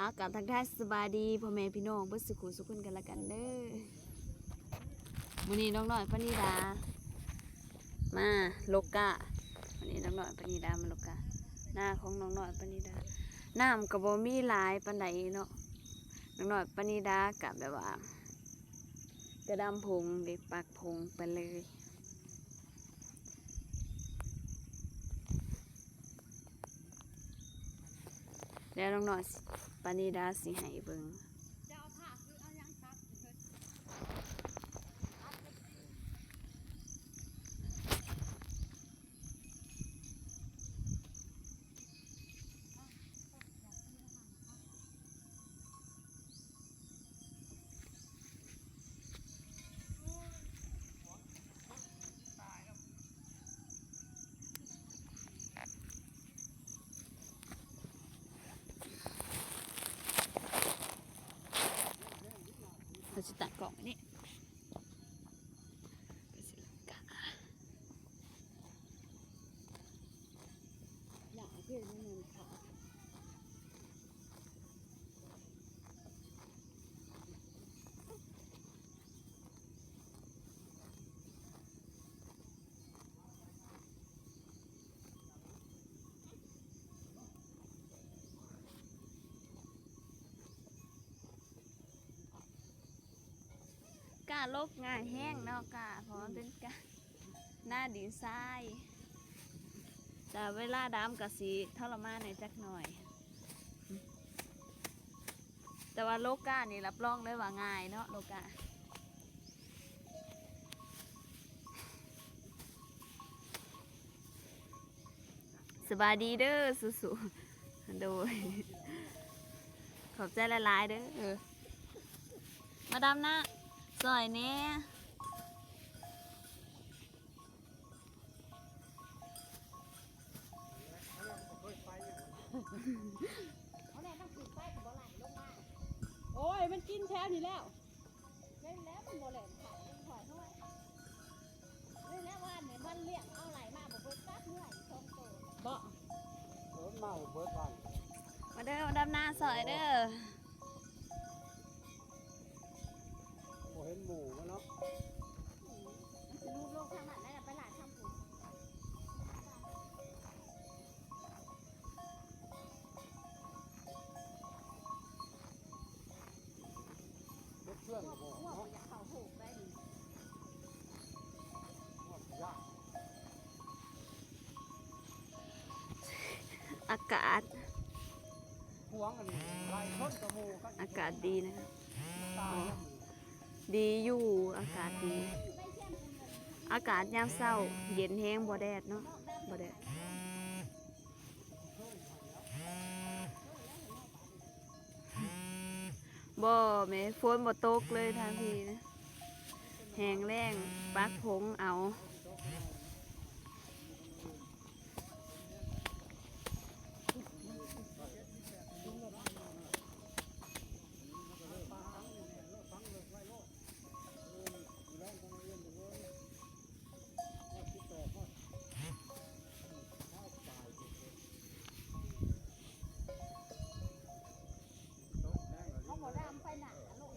อากาศทางท่าสบายดีพ่อแม่พี่น้องเบิดสุขุสุขคนกันละกันเด้อมื้อนี้น้องน้อยปณิดามาโลกะวันนี้น้องน้อยปณิดามาโลกะหน้าของน้องน้อยปณิดาน้ำก็บ่มีหลายปานใดเนาะน้องน้อยปณิดากับแบบว่ากระดำพงเด็กปักพงไปเลยแล้วน้องน้อยปณิดาสิให้เบิ่งเราจะตัดกล่องนี่อยากเพื่อนนี่มันค่ะกาลบง่ายแห้งเนาะกาเพราะมันเป็นกาหน้าดินทรายแต่เวลาดำกับสีทรมานในจักหน่อยแต่ว่าโลกานี่รับรองเลยว่าง่ายเนาะโลกาสบายดีเด้อสุๆโดยขอบใจหลายๆเด้อมาดำนะสอยเนี้ยโอ้ยมันกินแท้นี่แล้วเล่นแล้วมันโมเลนค่ะมันถอยน้อยเล่นแล้วว่าเนี่ยมันเลี้ยงเอาไหลมาบอกเบิดปั๊บเมื่อยทรงโต บ่ เบิดเมาเบิดวัน มาเด้อมาดำนาสอยเด้อ โมเห็นหมูมันเนาะ มันจะรูปโลกทางนั้นแล้วไปหลายทำผุน เบิดเพื่อน พวก บ่ พวก เนาะ อยากเข่าโหกได้ดิ ยาก อากาศ พวงอันนี้ลายชนกระมูกัน อากาศดีนะคะ ตาย ดีอยู่อากาศดี อากาศยามเช้าเย็นแห้งบ่แดดเนาะบ่แดดบ่แม่ฝนบ่ตกเลยทางทีนะแห้งแล้งปักผงเอาเอาหมอดำไปหนาโลก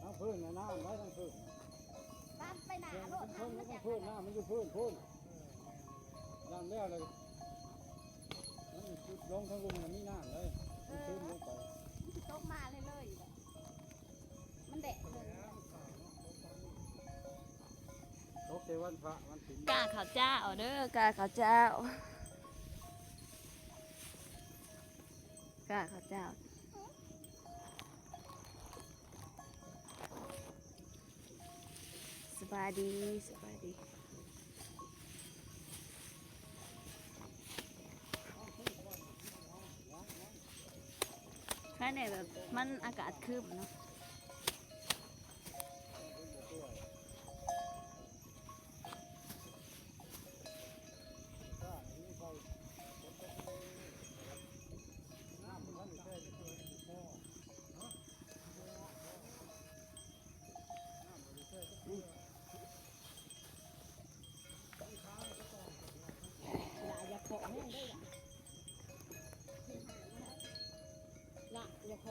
ทั้งพื้นน้ำไว้ทั้งพื้น ดำไปหนาโลก พื้น ทำมัน ทั้ จะ งพื้นน้ำมันอยู่พื้นน้ำแล้วเลยจุดลงทั้งลุมมันมีน้ำเลยพื้นลงไป ตกมาเลยมันแดดเลย โอเควันพระวันศีล กาข้าวเจ้าเด้อกาข้าวเจ้ากาข้าวเจ้าสบายดีสบายดีแค่ไหนแบบมันอากาศคืบเนาะ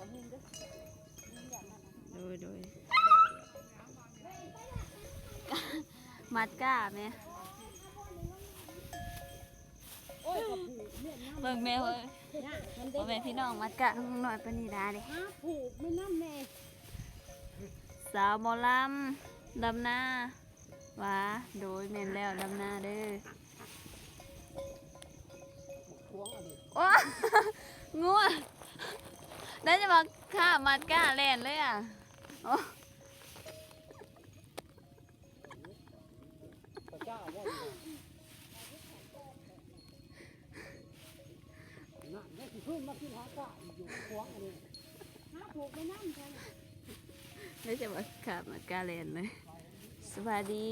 เฮงด้วยเฮงอย่างนั้นนะ โดยมัดก้าแม่ โอ้ยกับผูกเนี่ยน้ำ เบิ่งแม่เว้ย เนี่ยมัน พ่ เด็ อก แม่พี่น้องมัดก้าน้องน้อยปณิดาเด้ หาผูกไม่น้ำแน่ สาวหมอลำดำนาหวาโดยแม่นแล้วดำนาเด้อ พวงอันนี้ โอ้ งัวได้จะมาฆ่ามัดก้าแล่นเลยอ่ะโอ้ พระเจ้าว่าน่ะนี่คือขึ้นมาขึ้นหากะอยู่พวงอันนี้ หาผูกไม่น้ำใช่ไหม ได้จะมาฆ่ามัดก้าแล่นเลยสวัสดี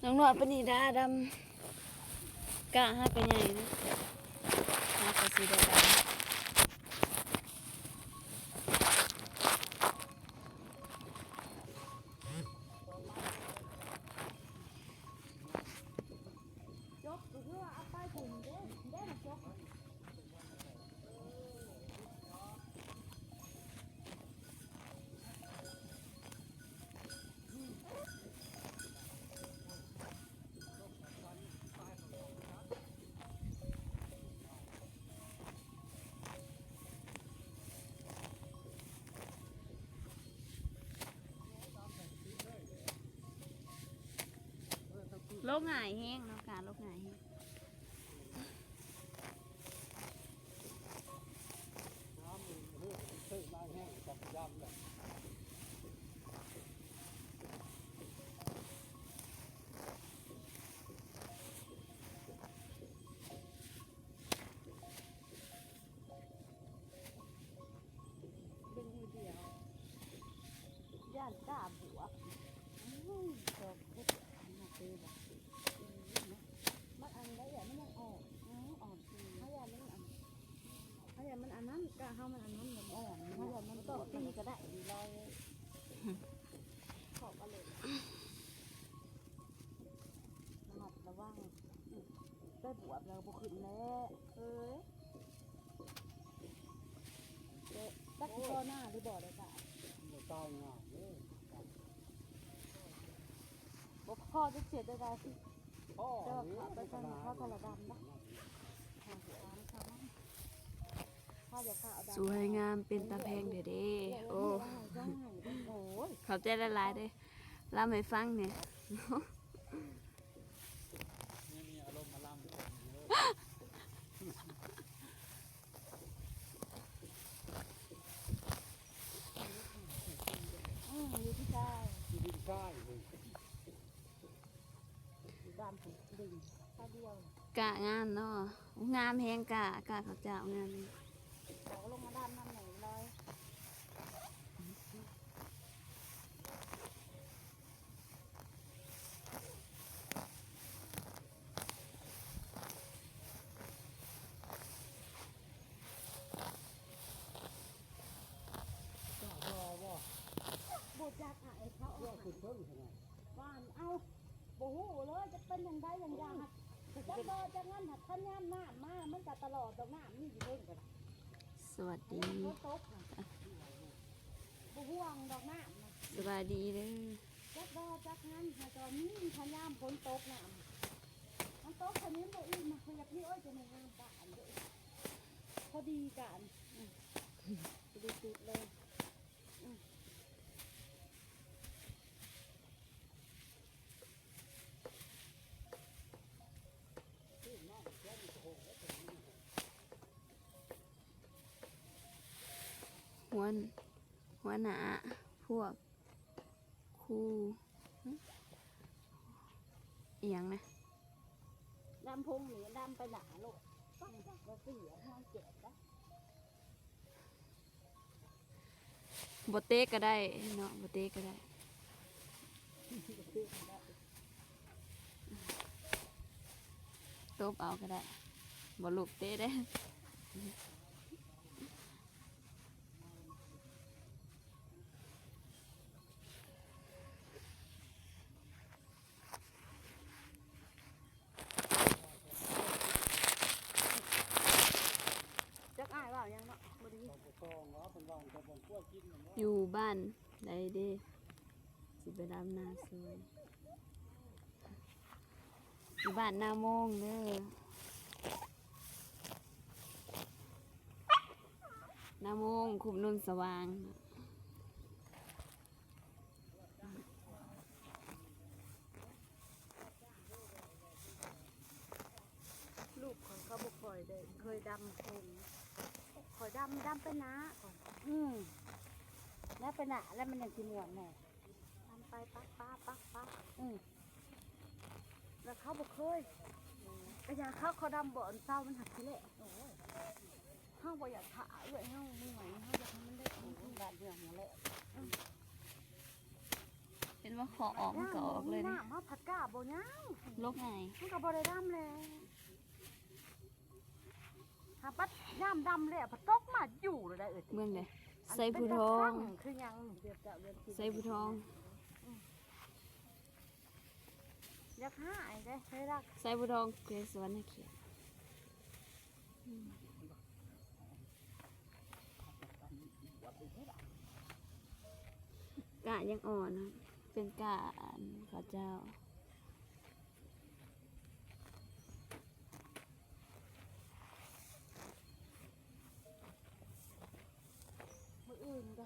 น้องหนวดปณิดาดำกะฮักกันใหญ่นะฮักกันสีดำ จบก็คือว่าเอาไปถุงเด้มันจบ โลกหงายแห้งเนาะการโลกหงายแห้ง น้ำมันเฮ้ยเฮ้ยมาแห้งกับยำเลย เป็นมือเดียวย่านกล้าบวกจบก็มาเตะแบบมันอันได้อย่างมันยังออกอ่อนคือเขาอยากมันอันเขาอยากมันอันนั้นกะเขามันอันนั้นมันอ่อนเขาอยากมันก็ตีก็ได้ดีเลยขอบกันเลยระมัดระวังได้บวบแล้วบุขึ้นแล้วตักที่ก้อหน้าหรือบ่อเลยจ้ะ มันตายง่ายเลย บอกพ่อจะเสียได้ได้สิ พ่อ เจ้า นี่ ขาไป มัน ทาง นา ข้าวกระดำนะข้าวสามข้าวข้าวอย่าข้าวดำ สวยงามเป็นตาแพงเด้อเด้โอ้ โอ้ย ขอบใจหลายๆเด้อลำให้ฟังเนี่ย นี่มีอารมณ์มาล่ำเลย อยู่ที่ชาย ที่ดินใช่เลย อยู่ด้านผมดึงข้าวเดียว กะงามเนาะงามแฮงกะเขาเจ้างามเลย บอกลงมาด้านน้ำไหนเลย ก็รอว่า โบจักไอ้เขา เพื่อคุณเพิ่งขนาด บ้านเอาโอ้โหเลยจะเป็นอย่างใดอย่างอย่างจะโดนจะงั้นหัดท่านย่ำหน้ามามันจะตลอดตรงหน้านี่อยู่เพิ่งกัน สวัสดี ฝนตกบ่ห่วงดอกหน้า สวัสดีเด้อ จักดอจักงั้นหาตอนนี้พยายามฝนตกน้ำมันตกคนนี้บ่อีมาขยับนี่อ้อยจะในงานบ้านเลยพอดีกันดีติดเลย หัวหน้าพวกครูอีหยังนะ ดำพงหนีดำไปหนาโลกก็เสียห้องเจ็บนะ บ่เตะก็ได้เนาะบ่เตะก็ได้ ตบเอาก็ได้บ่ลูกเตะได้จักอ้ายว่ายังเนาะบ่ดี ต้องตองเนาะเป็นว่างแต่ผมกล้วยกินอย่างเงี้ย อยู่บ้านใดเด้สิไปดำนาสวยอยู่บ้านนาโมงเด้อนาโมงคุมนนสว่าง ลูกของเขาบ่ค่อยได้เคยดำคงคอยดำเป็นน้าก่อนแล้วเป็นน้าแล้วมันยังสิม่วนแน่ดำไปปักแล้วเขาบ่เคยก็อย่างเขาดำบ่อนเศร้ามันหักทีแหละเฮาบ่อยากถาเอ้ยเฮามือใหม่เฮาอยากให้มันได้ถึงบ้านเรื่องนั่นแหละ เห็นว่าขอออกมันก็ออกเลยนะ น้ำเฮาผัดกาบ่ยัง ลบไง มันก็บ่ได้ดำแล้วหาปัดย่ำดำแล้วผัดตกมาอยู่เลยได้เอ้ย เมื่อไงใส่ผู้ทอง คือยังเดือดเจ้าเดือดกิน ใส่ผู้ทอง อยากหาไอ้ได้ใช่รัก ใส่ผู้ทองเกสวรรณเขตกะยังอ่อนนะเป็นกะอันข้าวเจ้า มื้ออื่นก็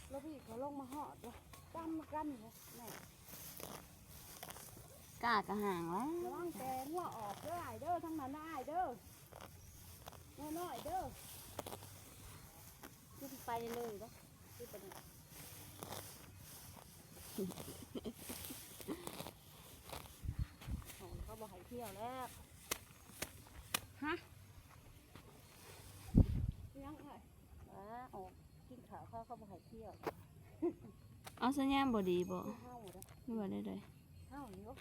แล้วพี่เขาลงมาหอดเลยดำกันเนี่ยแม่ กะกะห่างแล้ว ระวังแกงัวออกเด้อไอ้เด้อทั้งนั้นนะไอ้เด้อน้อยๆเด้อขึ้นไปเลยเด้อขึ้นไปเลยเขาบอกให้เที่ยวแล้วฮะยังไงออกกินข้าวเขาบอกให้เที่ยว เอาสัญญาณบ่ดีบ่ เท่าเด้อ ไม่ว่าได้เลย เท่านี้ก็